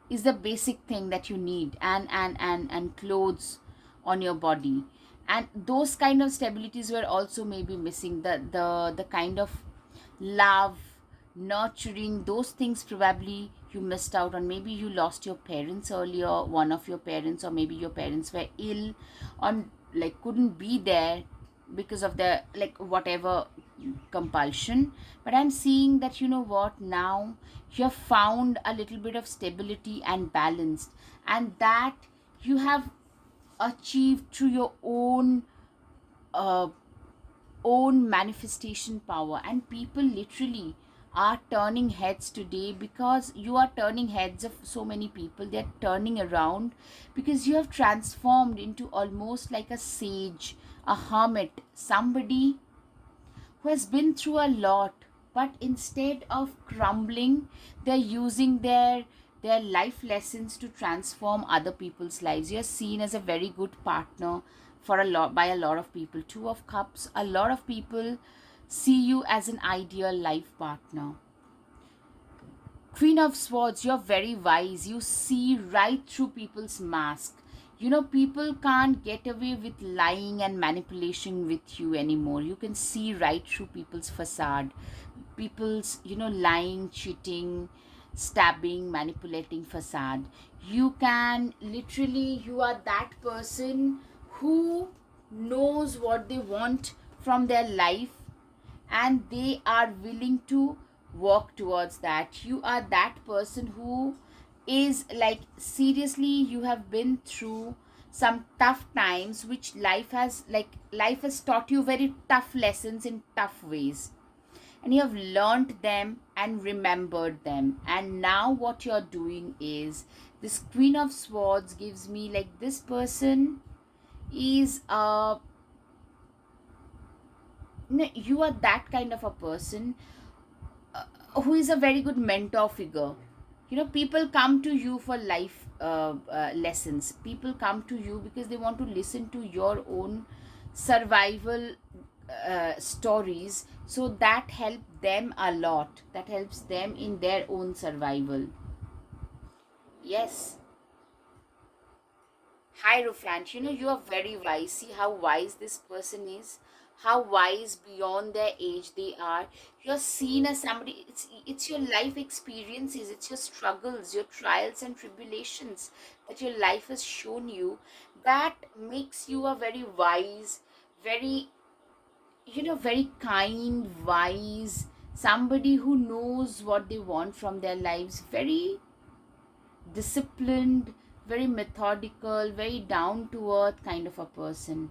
is the basic thing that you need, and clothes on your body. And those kind of stabilities were also maybe missing. The kind of love, nurturing, those things probably you missed out on. Maybe you lost your parents earlier, one of your parents, or maybe your parents were ill, or like couldn't be there because of the, like, whatever, compulsion, but I'm seeing that, you know what, now you have found a little bit of stability and balance, and that you have achieved through your uh, own manifestation power. And people literally are turning heads today because you are turning heads of so many people. They're turning around because you have transformed into almost like a sage, a hermit, somebody who has been through a lot, but instead of crumbling, they're using their life lessons to transform other people's lives. You're seen as a very good partner for a lot, by a lot of people. Two of Cups, a lot of people see you as an ideal life partner. Queen of Swords, you're very wise. You see right through people's mask. You know, people can't get away with lying and manipulation with you anymore. You can see right through people's facade. People's, lying, cheating, stabbing, manipulating facade. You can literally, you are that person who knows what they want from their life, and they are willing to work towards that. You are that person who is like, seriously, you have been through some tough times, which life has taught you very tough lessons in tough ways, and you have learned them and remembered them. And now what you're doing is, this Queen of Swords gives me like, this person is you are that kind of a person who is a very good mentor figure. People come to you for life lessons. People come to you because they want to listen to your own survival stories, so that help them a lot, that helps them in their own survival. Yes. Hierophant, you are very wise. See how wise this person is, how wise beyond their age they are. You're seen as somebody, it's your life experiences, it's your struggles, your trials and tribulations that your life has shown you, that makes you a very wise, very, very kind, wise, somebody who knows what they want from their lives, very disciplined, very methodical, very down to earth kind of a person.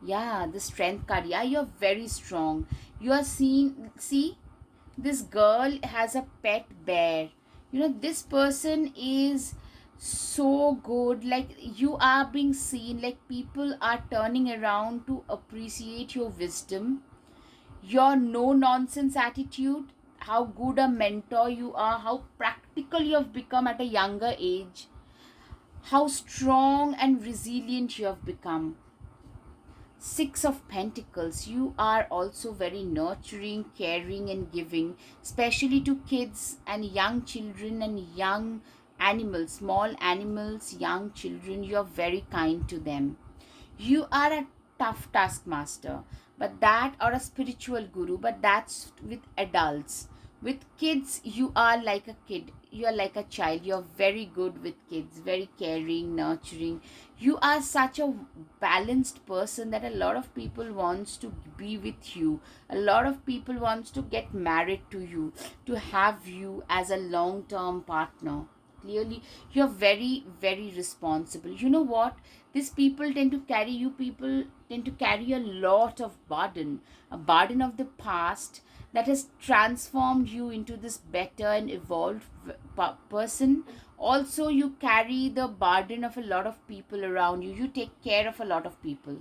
Yeah, the strength card. Yeah, you're very strong. You are seen. See, this girl has a pet bear. This person is so good. Like, you are being seen, like, people are turning around to appreciate your wisdom, your no nonsense attitude, how good a mentor you are, how practical you have become at a younger age, how strong and resilient you have become. Six of Pentacles, you are also very nurturing, caring, and giving, especially to kids and young children and young animals, small animals, young children. You are very kind to them. You are a tough taskmaster, but that, or a spiritual guru, but that's with adults. With kids, you are like a kid, you are like a child. You're very good with kids, very caring, nurturing. You are such a balanced person that a lot of people wants to be with you. A lot of people wants to get married to you, to have you as a long term partner. Clearly, you're very, very responsible. You know what, these people tend to carry, you people tend to carry a lot of burden, a burden of the past that has transformed you into this better and evolved person. Also, you carry the burden of a lot of people around you. You take care of a lot of people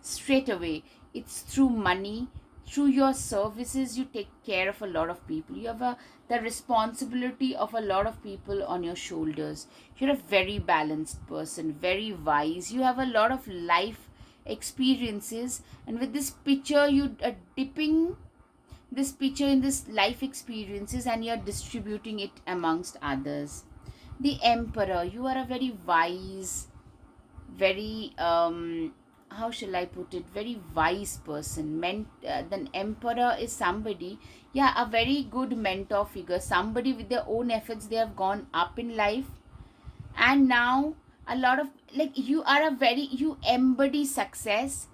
straight away. It's through money, through your services. You take care of a lot of people. You have the responsibility of a lot of people on your shoulders. You're a very balanced person, very wise. You have a lot of life experiences, and with this picture, you are dipping this picture in this life experiences, and you're distributing it amongst others. The Emperor, you are a very wise, very how shall I put it, very wise person. The Emperor is somebody, yeah, a very good mentor figure, somebody with their own efforts, they have gone up in life, and now a lot of, like, you are a very, you embody success.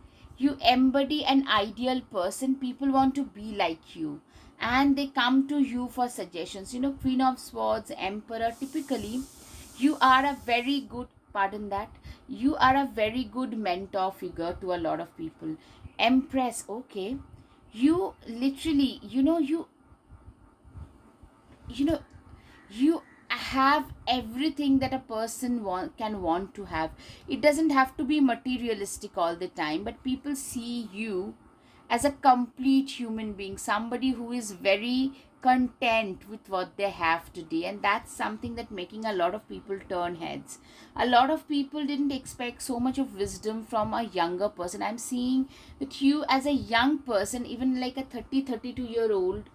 You embody an ideal person. People want to be like you, and they come to you for suggestions. Queen of Swords, Emperor. Typically, you are a very good, pardon that, you are a very good mentor figure to a lot of people. Empress, okay. You literally, you know you have everything that a person want to have. It doesn't have to be materialistic all the time, but people see you as a complete human being, somebody who is very content with what they have today. And that's something that making a lot of people turn heads. A lot of people didn't expect so much of wisdom from a younger person. I'm seeing that you as a young person, even like a 32 year old,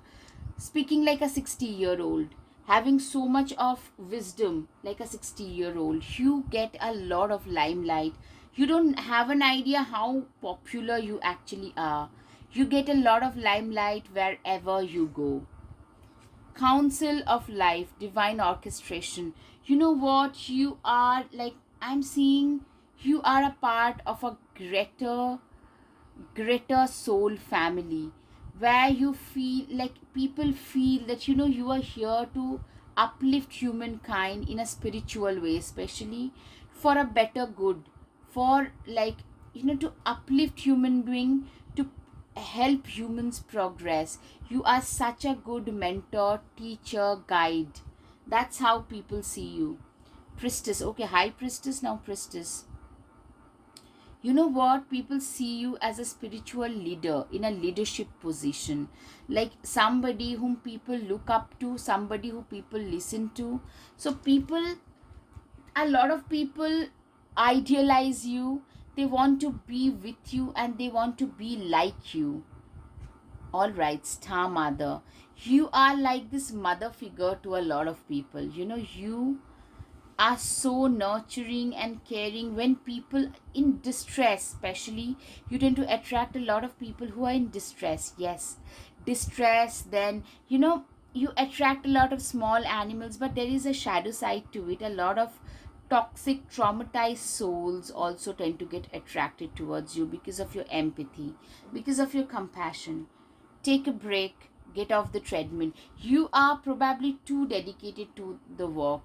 speaking like a 60-year-old, having so much of wisdom like a 60-year-old, you get a lot of limelight. You don't have an idea how popular you actually are. You get a lot of limelight wherever you go. Council of Life, Divine Orchestration. You know what? You are like, I'm seeing you are a part of a greater soul family, where you feel like people feel that you are here to uplift humankind in a spiritual way, especially for a better good, for like to uplift human being, to help humans progress. You are such a good mentor, teacher, guide. That's how people see you. Priestess, okay. High Priestess, now Priestess. You know what? People see you as a spiritual leader in a leadership position, like somebody whom people look up to, somebody who people listen to. So people, a lot of people idealize you. They want to be with you and they want to be like you. All right, Star Mother. You are like this mother figure to a lot of people. You are so nurturing and caring. When people in distress, especially, you tend to attract a lot of people who are in distress. Yes, distress. Then you attract a lot of small animals, but there is a shadow side to it. A lot of toxic, traumatized souls also tend to get attracted towards you because of your empathy, because of your compassion. Take a break, get off the treadmill. You are probably too dedicated to the work.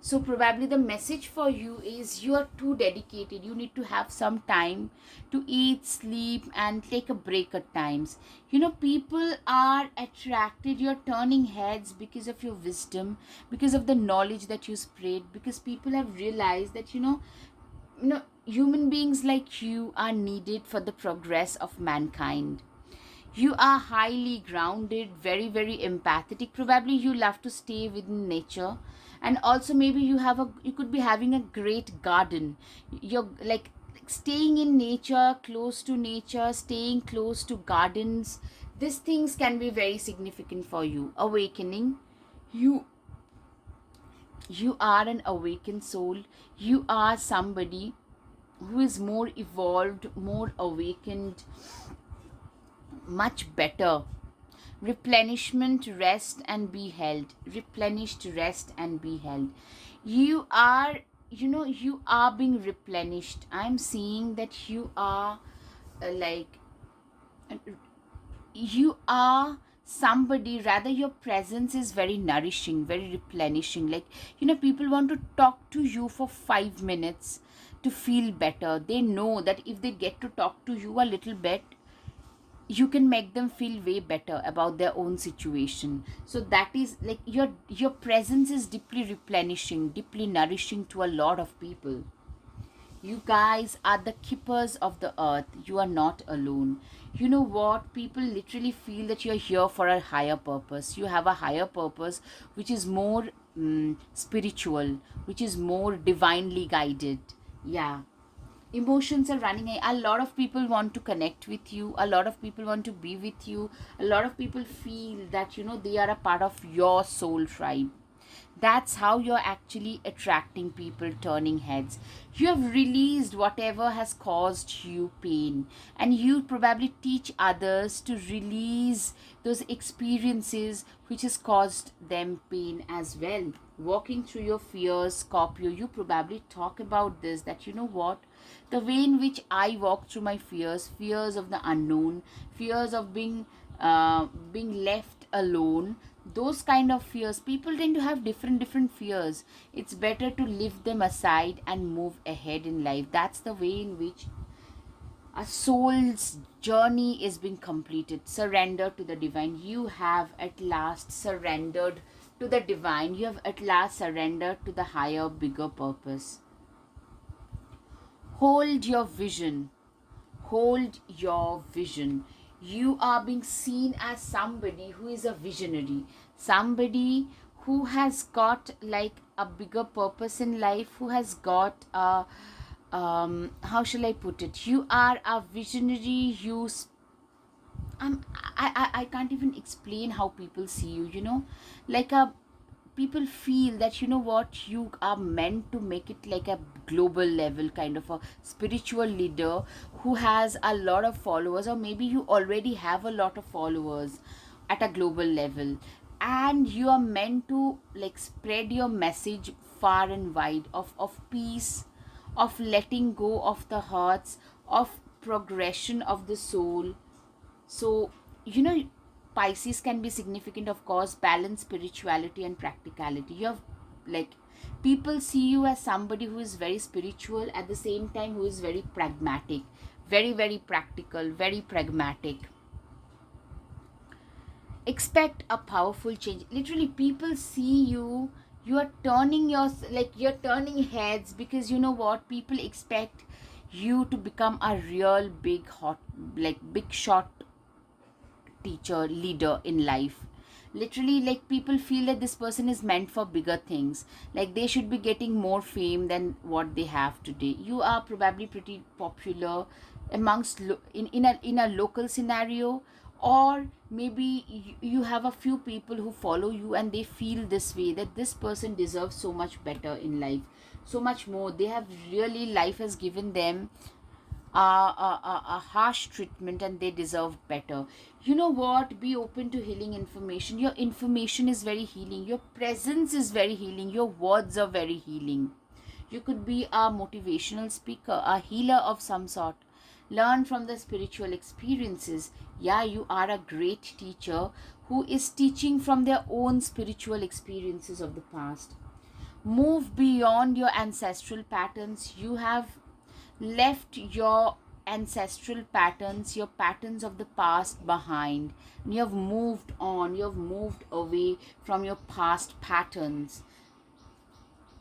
So probably the message for you is you are too dedicated. You need to have some time to eat, sleep, and take a break at times. People are attracted. You're turning heads because of your wisdom, because of the knowledge that you spread, because people have realized that human beings like you are needed for the progress of mankind. You are highly grounded, very very empathetic. Probably you love to stay within nature, and also maybe you could be having a great garden. You're like staying in nature, close to nature, staying close to gardens. These things can be very significant for you. Awakening. You you are an awakened soul. You are somebody who is more evolved, more awakened, much better. Replenishment, rest and be held. Replenished, rest and be held. You are, you are being replenished. I'm seeing that you are like uh, you are somebody, rather your presence is very nourishing, very replenishing. Like people want to talk to you for 5 minutes to feel better. They know that if they get to talk to you a little bit, you can make them feel way better about their own situation. So that is like your presence is deeply replenishing, deeply nourishing to a lot of people. You guys are the keepers of the earth. You are not alone. You know what? People literally feel that you're here for a higher purpose. You have a higher purpose which is more spiritual, which is more divinely guided. Yeah, emotions are running high. A lot of people want to connect with you. A lot of people want to be with you. A lot of people feel that they are a part of your soul tribe. That's how you're actually attracting people, turning heads. You have released whatever has caused you pain, and you probably teach others to release those experiences which has caused them pain as well. walking through your fears, Scorpio. You probably talk about this, that you know what, the way in which I walk through my fears, fears of the unknown, fears of being left alone, those kind of fears, people tend to have different fears. It's better to leave them aside and move ahead in life. That's the way in which a soul's journey is being completed. Surrender to the divine. You have at last surrendered to the divine. You have at last surrendered to the higher, bigger purpose. Hold your vision. Hold your vision. You are being seen as somebody who is a visionary, somebody who has got like a bigger purpose in life, who has got a how shall I put it? You are a visionary. I can't even explain how people see you. Like a people feel that you know what, you are meant to make it like a global level kind of a spiritual leader who has a lot of followers, or maybe you already have a lot of followers at a global level, and you are meant to like spread your message far and wide of peace, of letting go of the hurts, of progression of the soul. So, Pisces can be significant, of course, balance spirituality and practicality. You have like people see you as somebody who is very spiritual at the same time who is very pragmatic, very practical, very pragmatic. Expect a powerful change. Literally, people see you, you are turning your like you're turning heads, because you know what, people expect you to become a real big hot, like big shot teacher, leader in life. Literally, like people feel that this person is meant for bigger things, like they should be getting more fame than what they have today. You are probably pretty popular amongst in a local scenario, or maybe you have a few people who follow you and they feel this way, that this person deserves so much better in life, so much more. They have really, life has given them a harsh treatment and they deserve better. You know what? Be open to healing information. Your information is very healing. Your presence is very healing. Your words are very healing. You could be a motivational speaker, a healer of some sort. Learn from the spiritual experiences. Yeah, you are a great teacher who is teaching from their own spiritual experiences of the past. Move beyond your ancestral patterns. You have left your ancestral patterns, your patterns of the past behind. And you have moved on, you have moved away from your past patterns.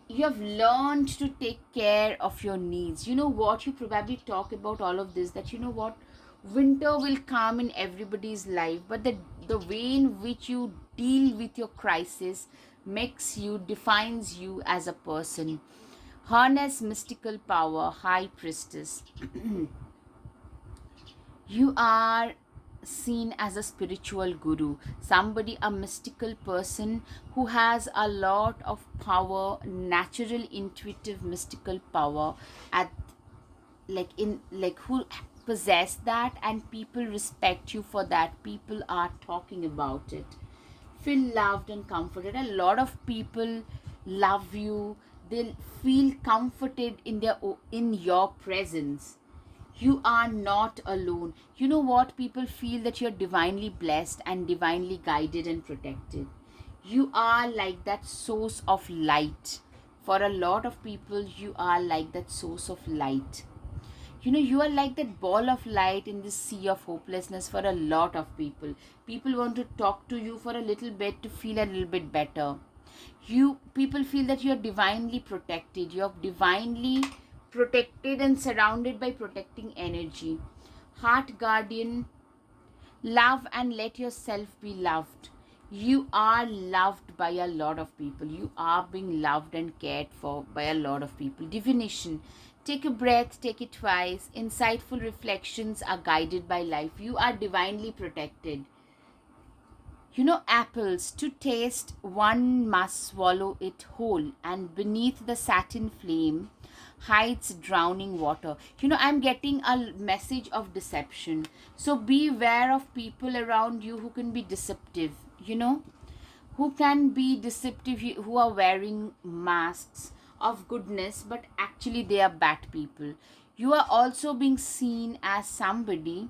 You have learned to take care of your needs. You know what? You probably talk about all of this, that you know what? Winter will come in everybody's life, but the way in which you deal with your crisis makes you, defines you as a person. Harness mystical power, High Priestess. You are seen as a spiritual guru, somebody, a mystical person who has a lot of power, natural, intuitive, mystical power, at who possess that, and people respect you for that. People are talking about it. Feel loved and comforted. A lot of people love you. They'll feel comforted in your presence. You are not alone. You know what? People feel that you're divinely blessed and divinely guided and protected. You are like that source of light. For a lot of people, you are like that source of light. You are like that ball of light in this sea of hopelessness. For a lot of people want to talk to you for a little bit to feel a little bit better. People feel that you're divinely protected. You're divinely protected and surrounded by protecting energy. Heart guardian. Love and let yourself be loved. You are loved by a lot of people. You are being loved and cared for by a lot of people. Divination. Take a breath, take it twice. Insightful reflections are guided by life. You are divinely protected. Apples, to taste, one must swallow it whole, and beneath the satin flame hides drowning water. I'm getting a message of deception. So beware of people around you who can be deceptive, who can be deceptive, who are wearing masks of goodness, but actually they are bad people. You are also being seen as somebody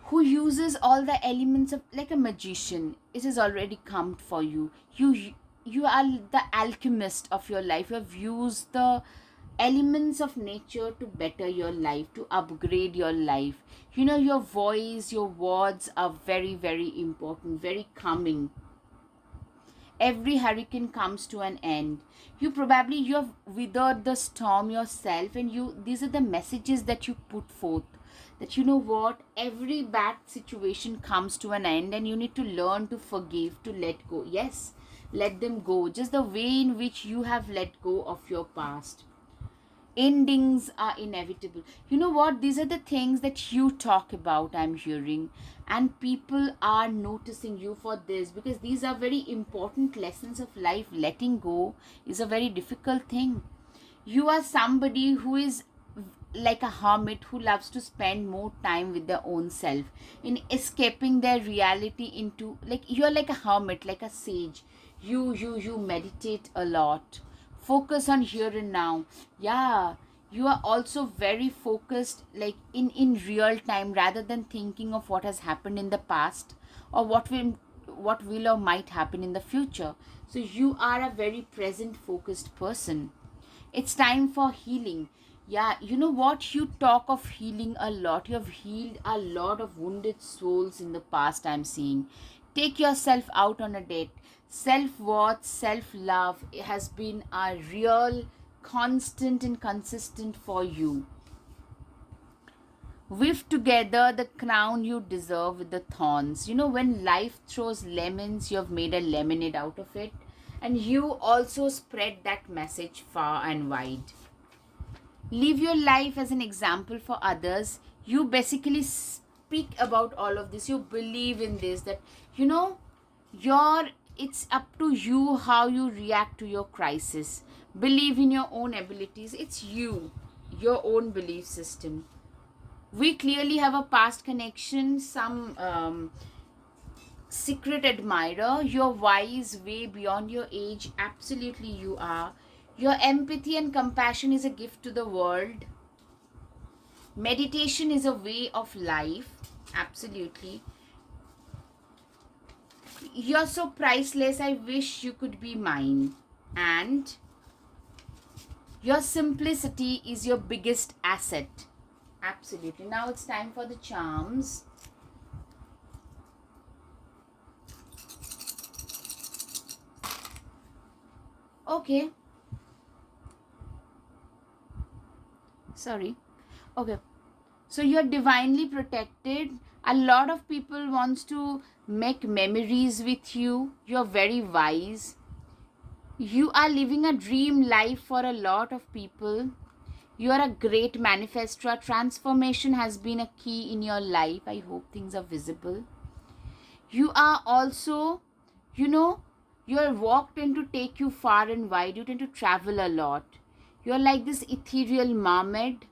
who uses all the elements of, like a magician. It has already come for you. You are the alchemist of your life. You have used the elements of nature to better your life, to upgrade your life. You know, your voice, your words are very, very important, very calming. Every hurricane comes to an end. You have withered the storm yourself, and these are the messages that you put forth, that you know what, every bad situation comes to an end, and you need to learn to forgive, to let go. Yes, let them go, just the way in which you have let go of your past. Endings are inevitable. You know what, these are the things that you talk about, I'm hearing, and people are noticing you for this, because these are very important lessons of life. Letting go is a very difficult thing. You are somebody who is like a hermit, who loves to spend more time with their own self, in escaping their reality into, like, you're like a hermit, like a sage. You meditate a lot, focus on here and now. Yeah, you are also very focused, like in real time, rather than thinking of what has happened in the past, or what will or might happen in the future. So you are a very present focused person. It's time for healing. Yeah, you know what? You talk of healing a lot. You have healed a lot of wounded souls in the past, I'm seeing. Take yourself out on a date. Self worth, self love has been a real constant and consistent for you. Weave together the crown you deserve with the thorns. You know, when life throws lemons, you have made a lemonade out of it. And you also spread that message far and wide. Live your life as an example for others. You basically speak about all of this. You believe in this, that, you know, your it's up to you how you react to your crisis. Believe in your own abilities. It's you, your own belief system. We clearly have a past connection, some secret admirer. You're wise, way beyond your age. Absolutely, you are. Your empathy and compassion is a gift to the world. Meditation is a way of life. Absolutely. You're so priceless. I wish you could be mine. And your simplicity is your biggest asset. Absolutely. Now it's time for the charms. Okay. Sorry. Okay. So you're divinely protected. A lot of people wants to make memories with you. You're very wise. You are living a dream life for a lot of people. You are a great manifestor. Transformation has been a key in your life. I hope things are visible. You are also, you know, you're walked in to take you far and wide. You tend to travel a lot. You're like this ethereal mermaid.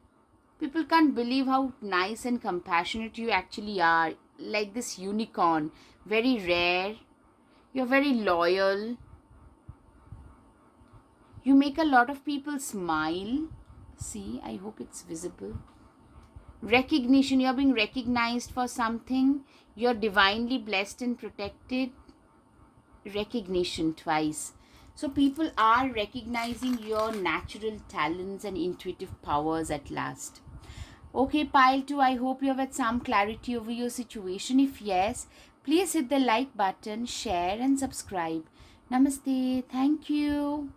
People can't believe how nice and compassionate you actually are. Like this unicorn, very rare. You're very loyal. You make a lot of people smile. See, I hope it's visible. Recognition, you're being recognized for something. You're divinely blessed and protected. Recognition twice. So people are recognizing your natural talents and intuitive powers at last. Okay, pile 2, I hope you have had some clarity over your situation. If yes, please hit the like button, share and subscribe. Namaste. Thank you.